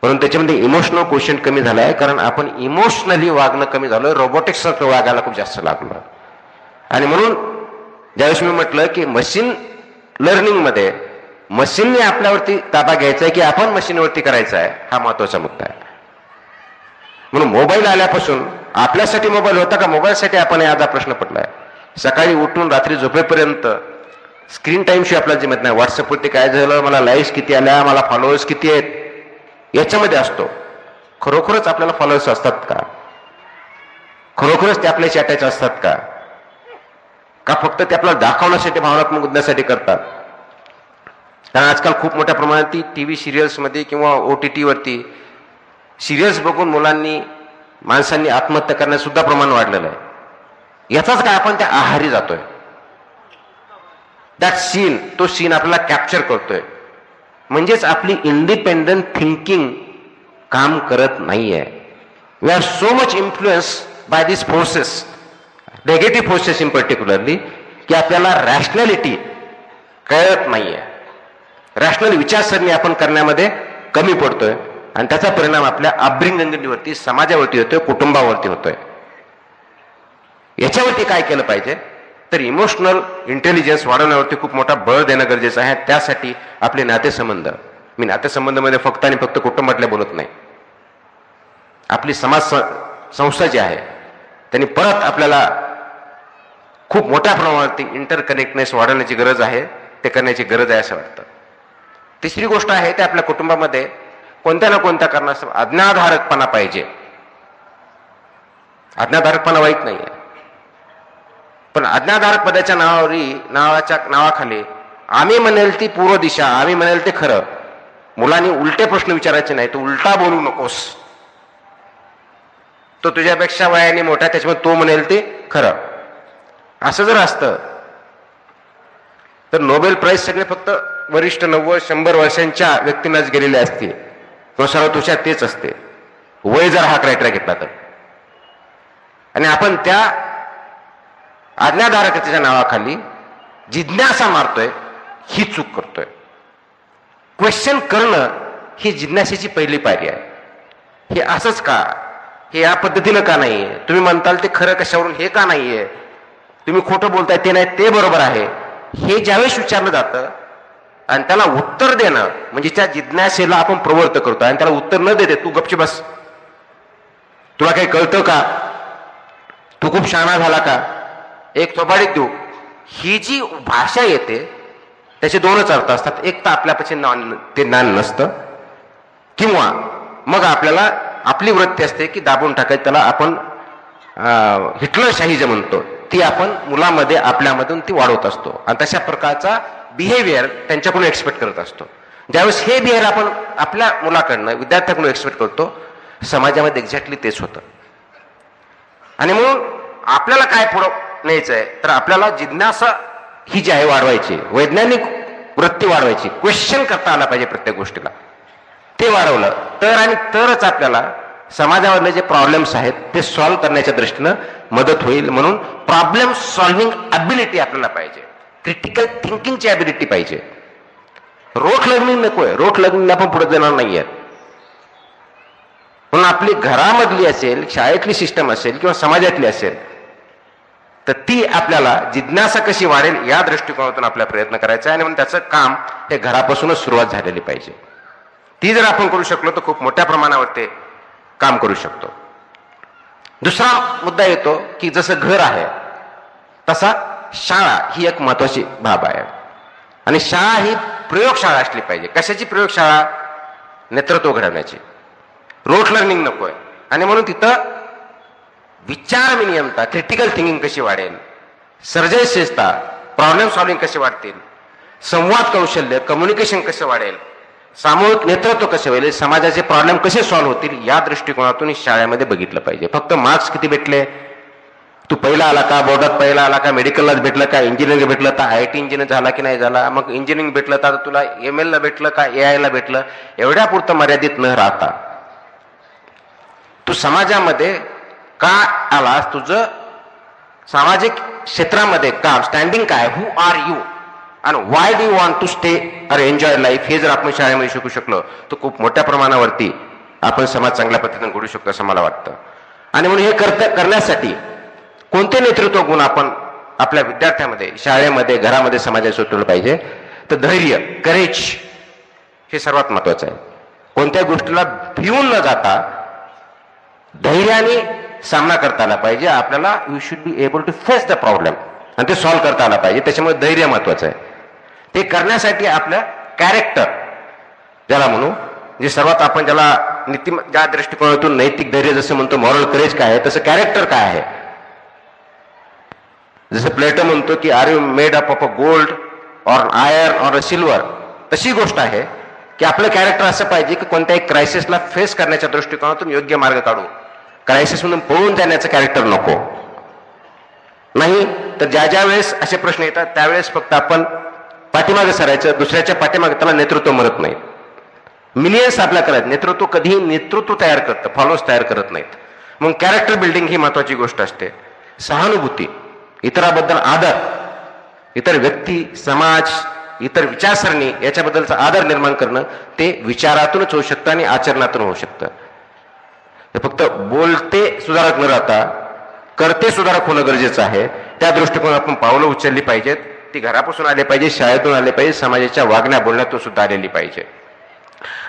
परंतु त्याच्यामध्ये इमोशनल क्वेश्चन कमी झाला आहे, कारण आपण इमोशनली वागणं कमी झालं, रोबोटिक्स सारखं वागायला खूप जास्त लागलं. आणि म्हणून ज्यावेळेस मी म्हटलं की मशीन लर्निंगमध्ये मशीनने आपल्यावरती ताबा घ्यायचा आहे की आपण मशीनवरती करायचा आहे, हा महत्वाचा मुद्दा आहे. म्हणून मोबाईल आल्यापासून आपल्यासाठी मोबाईल होता का मोबाईलसाठी आपण आज हा प्रश्न पडलाय. सकाळी उठून रात्री झोपेपर्यंत स्क्रीन टाइम शिवाय आपल्याला जमत नाही. व्हॉट्सअपवरती काय झालं, मला लाईक्स किती आल्या, मला फॉलोअर्स किती आहेत, याच्यामध्ये असतो. खरोखरच आपल्याला फॉलोअर्स असतात का? खरोखरच ते आपल्याशी अटॅच असतात का? का फक्त ते आपल्याला दाखवण्यासाठी, भावनात्मक उद्देशासाठी करतात? कारण आजकाल खूप मोठ्या प्रमाणात टीव्ही सिरियल्समध्ये किंवा OTT वरती सिरियल्स बघून मुलांनी, माणसांनी आत्महत्या करण्यास सुद्धा प्रमाण वाढलेलं आहे. याचाच काय आपण त्या आहारी जातोय. दॅट सीन, तो सीन आपल्याला कॅप्चर करतोय. म्हणजेच आपली इंडिपेंडंट थिंकिंग काम करत नाहीये. We are so much influence by this forces, negative forces in particularly, की आपल्याला रॅशनॅलिटी कळत नाहीये. रॅशनल विचारसरणी आपण करण्यामध्ये कमी पडतोय आणि त्याचा परिणाम आपल्या अपब्रिंगिंगवरती, समाजावरती होतोय, कुटुंबावरती होतोय. याच्यावरती काय केलं पाहिजे तर इमोशनल इंटेलिजन्स वाढवण्यावरती खूप मोठा बळ देणं गरजेचं आहे. त्यासाठी आपले नातेसंबंध, मी नातेसंबंधामध्ये फक्त आणि फक्त कुटुंबातल्या बोलत नाही, आपली समाज संस्था जी आहे त्यांनी परत आपल्याला खूप मोठ्या प्रमाणावरती इंटरकनेक्टनेस वाढवण्याची गरज आहे. ते करण्याची गरज आहे असं वाटतं. तिसरी गोष्ट आहे ते आपल्या कुटुंबामध्ये कोणत्या ना कोणत्या कारणास्तव आज्ञाधारकपणा पाहिजे. आज्ञाधारकपणा वाईट नाहीये, पण आज्ञाधारक पदाच्या नावाखाली आम्ही म्हणेल ती पूर्व दिशा, आम्ही म्हणेल ते खरं. मुलांनी उलटे प्रश्न विचारायचे नाही. तू उलटा बोलू नकोस, तो तुझ्यापेक्षा वयाने मोठा, त्याच्यामुळे तो म्हणेल ते खरं. असं जर असतं तर नोबेल प्राइज सगळे फक्त वरिष्ठ 90-100 वर्षांच्या व्यक्तींनाच गेलेले असते किंवा सर्वतोषात तेच असते, वय जर हा क्रायटेरिया घेतला तर. आणि आपण त्या आज्ञाधारकतेच्या नावाखाली जिज्ञासा मारतोय, ही चूक करतोय. क्वेश्चन करणं ही जिज्ञासेची पहिली पायरी आहे. हे असंच का, हे या पद्धतीनं का नाहीये, तुम्ही म्हणताल ते खरं कशावरून, हे का नाहीये, तुम्ही खोटं बोलताय ते नाही ते बरोबर आहे, हे ज्यावेळेस विचारलं जातं आणि त्याला उत्तर देणं म्हणजे त्या जिज्ञासेला आपण प्रवृत्त करतो. आणि त्याला उत्तर न देते तू गपची बस, तुला काही कळतं का, तू खूप शहाणा झाला का, एक थोबाडीत देऊ, ही जी भाषा येते त्याचे दोनच अर्थ असतात. एक तर आपल्यापाशी ते ज्ञान नसतं, किंवा मग आपल्याला आपली वृत्ती असते की दाबून टाकायचं, त्याला आपण हिटलरशाही जे म्हणतो ती आपण मुलामध्ये, आपल्यामधून ती वाढवत असतो. आणि तशा प्रकारचा बिहेवियर त्यांच्याकडून एक्सपेक्ट करत असतो. ज्यावेळेस हे बिहेवियर आपण आपल्या मुलाकडनं, विद्यार्थ्याकडून एक्सपेक्ट करतो, समाजामध्ये एक्झॅक्टली तेच होतं. आणि म्हणून आपल्याला काय पुढं न्यायचं आहे तर आपल्याला जिज्ञासा ही जी आहे वाढवायची, वैज्ञानिक वृत्ती वाढवायची, क्वेश्चन करता आला पाहिजे प्रत्येक गोष्टीला. ते वाढवलं तर आणि तरच आपल्याला समाजामधले जे प्रॉब्लेम्स आहेत ते सॉल्व्ह करण्याच्या दृष्टीनं मदत होईल. म्हणून प्रॉब्लेम सॉल्व्हिंग ॲबिलिटी आपल्याला पाहिजे, क्रिटिकल थिंकिंगची ॲबिलिटी पाहिजे. रोट लर्निंग नकोय, रोट लर्निंग आपण पुढे जाणार नाहीये. म्हणून आपली घरामधली असेल, शाळेतली सिस्टम असेल किंवा समाजातली असेल तर ती आपल्याला जिज्ञासा कशी वाढेल या दृष्टिकोनातून आपल्याला प्रयत्न करायचा आहे. आणि म्हणून त्याचं काम हे घरापासूनच सुरुवात झालेली पाहिजे. ती जर आपण करू शकलो तर खूप मोठ्या प्रमाणावर ते काम करू शकतो. दुसरा मुद्दा येतो की जसं घर आहे तसा शाळा ही एक महत्वाची बाब आहे. आणि शाळा ही प्रयोगशाळा असली पाहिजे. कशाची प्रयोगशाळा? नेतृत्व घडवण्याची. रोट लर्निंग नकोय. आणि म्हणून तिथं विचार विनियमता, क्रिटिकल थिंकिंग कशी वाढेल, सर्जनशीलता, प्रॉब्लेम सॉल्व्हिंग कसे वाढतील, संवाद कौशल्य, कम्युनिकेशन कसं वाढेल, सामूहिक नेतृत्व कसे होईल, समाजाचे प्रॉब्लेम कसे सॉल्व्ह होतील या दृष्टिकोनातून शाळेमध्ये बघितलं पाहिजे. फक्त मार्क्स किती भेटले, तू पहिला आला का, बोर्डात पहिला आला का, मेडिकललाच भेटलं का, इंजिनिअरिंग भेटलं तर IIT इंजिनियर झाला की नाही झाला, मग इंजिनिअरिंग भेटलं तर तुला ML ला भेटलं का, AI ला भेटलं, एवढ्या पुरतं मर्यादित न राहता तू समाजामध्ये का आलास, तुझं सामाजिक क्षेत्रामध्ये काम, स्टँडिंग काय, हु आर यू आणि why do you want to stay और एन्जॉय लाईफ, हे जर आपण शाळेमध्ये शिकू शकलो तर खूप मोठ्या प्रमाणावरती आपण समाज चांगल्या पद्धतीने घडू शकतो असं मला वाटतं. आणि म्हणून हे करण्यासाठी कोणते नेतृत्व गुण आपण आपल्या विद्यार्थ्यामध्ये, शाळेमध्ये, घरामध्ये, समाजात सुचवलं पाहिजे तर धैर्य, करेज हे सर्वात महत्वाचं आहे. कोणत्या गोष्टीला भिवून न जाता धैर्याने सामना करता आला पाहिजे. आपल्याला you should be able to face the problem आणि ते सॉल्व्ह करता आला पाहिजे. त्याच्यामुळे धैर्य महत्वाचं आहे. ते करण्यासाठी आपलं कॅरेक्टर ज्याला म्हणू, जे सर्वात आपण ज्याला ज्या दृष्टिकोनातून नैतिक धैर्य जसं म्हणतो, मॉरल करेज काय आहे, तसं कॅरेक्टर काय आहे. जसं प्लेटो म्हणतो की are you made up of a gold or iron or a silver, तशी गोष्ट आहे की आपलं कॅरेक्टर असं पाहिजे की कोणत्याही क्रायसिसला फेस करण्याच्या दृष्टिकोनातून योग्य मार्ग काढू. क्रायसिसमधून पळून जाण्याचं कॅरेक्टर नको. नाही तर ज्या ज्या वेळेस असे प्रश्न येतात त्यावेळेस फक्त आपण पाठीमागे सरायचं, दुसऱ्याच्या पाठीमागे, त्याला नेतृत्व म्हणत नाहीत. मिलियन्स आपल्या करत नेतृत्व कधीही नेतृत्व तयार करतं, फॉलोअर्स तयार करत नाहीत. मग कॅरेक्टर बिल्डिंग ही महत्वाची गोष्ट असते. सहानुभूती, इतराबद्दल आदर, इतर व्यक्ती, समाज, इतर विचारसरणी याच्याबद्दलचा आदर निर्माण करणं ते विचारातूनच होऊ शकतं आणि आचरणातून होऊ शकतं. फक्त बोलते सुधारक न राहता करते सुधारक होणं गरजेचं आहे. त्या दृष्टिकोनातून आपण पावलं उचलली पाहिजेत. ती घरापासून आले पाहिजे, शाळेतून आले पाहिजे, समाजाच्या वागण्या बोलण्यातून सुद्धा आलेली पाहिजे.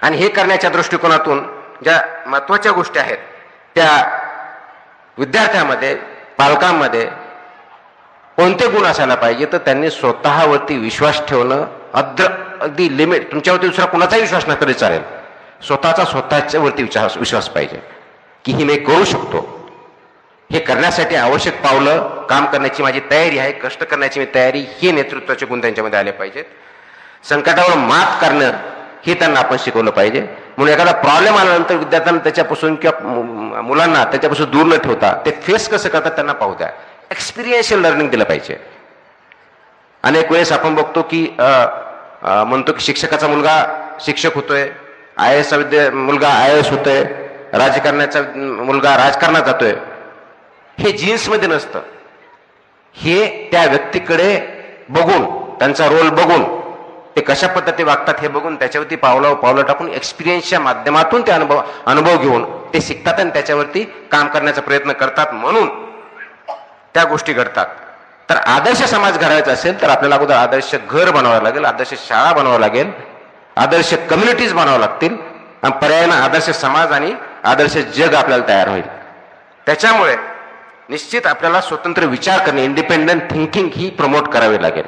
आणि हे करण्याच्या दृष्टिकोनातून ज्या महत्वाच्या गोष्टी आहेत त्या विद्यार्थ्यांमध्ये, पालकांमध्ये कोणते गुण असायला पाहिजे, तर त्यांनी स्वतःवरती विश्वास ठेवणं, अगदी लिमिट, तुमच्यावरती दुसरा कुणाचाही विश्वास नाही तरी चालेल, स्वतःच्या वरती विश्वास पाहिजे की ही मी करू शकतो. हे करण्यासाठी आवश्यक पावलं, काम करण्याची माझी तयारी आहे, कष्ट करण्याची मी तयारी, हे नेतृत्वाचे गुण त्यांच्यामध्ये आले पाहिजेत. संकटावर मात करणं हे त्यांना आपण शिकवलं पाहिजे. म्हणून एखादा प्रॉब्लेम आल्यानंतर विद्यार्थ्यांना त्याच्यापासून किंवा मुलांना त्याच्यापासून दूर न ठेवता ते फेस कसं करतात त्यांना पाहू द्या. एक्सपिरियन्शियल लर्निंग दिलं पाहिजे. अनेक वेळेस आपण बघतो की म्हणतो की शिक्षकाचा मुलगा शिक्षक होतोय, IAS मुलगा IAS होतोय, राजकारणाचा मुलगा राजकारणात जातोय. हे जीन्समध्ये नसतं. हे त्या व्यक्तीकडे बघून, त्यांचा रोल बघून, ते कशा पद्धती वागतात हे बघून त्याच्यावरती पावलं टाकून एक्सपिरियन्सच्या माध्यमातून ते अनुभव घेऊन ते शिकतात आणि त्याच्यावरती काम करण्याचा प्रयत्न करतात. म्हणून त्या गोष्टी घडतात. तर आदर्श समाज घडायचा असेल तर आपल्याला अगोदर आदर्श घर बनवावं लागेल, आदर्श शाळा बनवावं लागेल, आदर्श कम्युनिटीज बनावं लागतील आणि पर्यायानं आदर्श समाज आणि आदर्श जग आपल्याला तयार होईल. त्याच्यामुळे निश्चित आपल्याला स्वतंत्र विचार करणे, इंडिपेंडंट थिंकिंग ही प्रमोट करावी लागेल.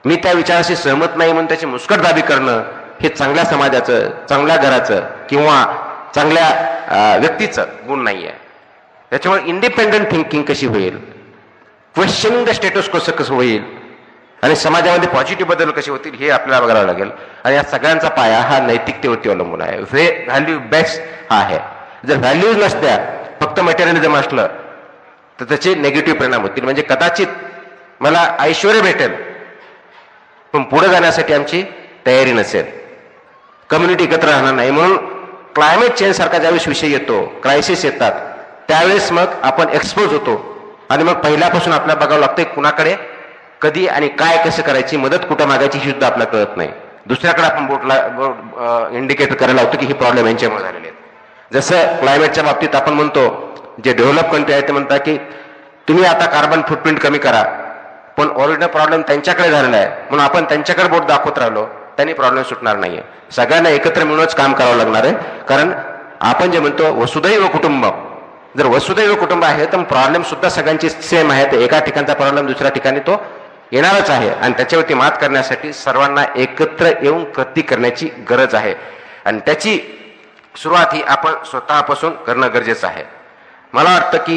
मी त्या विचाराशी सहमत नाही म्हणून त्याची मुस्कटदाबी करणं हे चांगल्या समाजाचं, चांगल्या घराचं किंवा चांगल्या व्यक्तीचं गुण नाही आहे. त्याच्यामुळे इंडिपेंडंट थिंकिंग कशी होईल, क्वेश्चनिंग द स्टेटस कसं होईल आणि समाजामध्ये पॉझिटिव्ह बदल कसे होतील हे आपल्याला बघावं लागेल. आणि या सगळ्यांचा पाया हा नैतिकतेवरती अवलंबून आहे. व्हॅल्यू बेस्ड हा आहे. जर व्हॅल्यूज नसत्या, फक्त मटेरियलिझम असलं तर त्याचे निगेटिव्ह परिणाम होतील. म्हणजे कदाचित मला ऐश्वर्य भेटेल पण पुढे जाण्यासाठी आमची तयारी नसेल, कम्युनिटी एकत्र राहणार नाही. म्हणून क्लायमेट चेंज सारखा ज्यावेळेस विषय येतो, क्रायसिस येतात, त्यावेळेस मग आपण एक्सपोज होतो आणि मग पहिल्यापासून आपल्याला बघावं लागतं कुणाकडे कधी आणि काय कसं करायची, मदत कुठं मागायची ही सुद्धा आपल्याला कळत नाही. दुसऱ्याकडे आपण बोटला इंडिकेट करायला होतो की ही प्रॉब्लेम यांच्यामुळे झालेले आहेत. जसं क्लायमेटच्या बाबतीत आपण म्हणतो, जे डेव्हलप कंट्री आहे ते म्हणतात की तुम्ही आता कार्बन फुटप्रिंट कमी करा, पण ओरिजिनल प्रॉब्लेम त्यांच्याकडे झालेला आहे म्हणून आपण त्यांच्याकडे बोट दाखवत राहिलो, त्यांनी प्रॉब्लेम सुटणार नाहीये. सगळ्यांना एकत्र मिळूनच काम करावं लागणार आहे. कारण आपण जे म्हणतो वसुधैव कुटुंब, जर वसुधैव कुटुंब आहे तर प्रॉब्लेम सुद्धा सगळ्यांची सेम आहे. तर एका ठिकाणचा प्रॉब्लेम दुसऱ्या ठिकाणी तो येणारच आहे आणि त्याच्यावरती मात करण्यासाठी सर्वांना एकत्र येऊन कृती करण्याची गरज आहे. आणि त्याची सुरुवात ही आपण स्वतःपासून करणं गरजेचं आहे. मला वाटतं की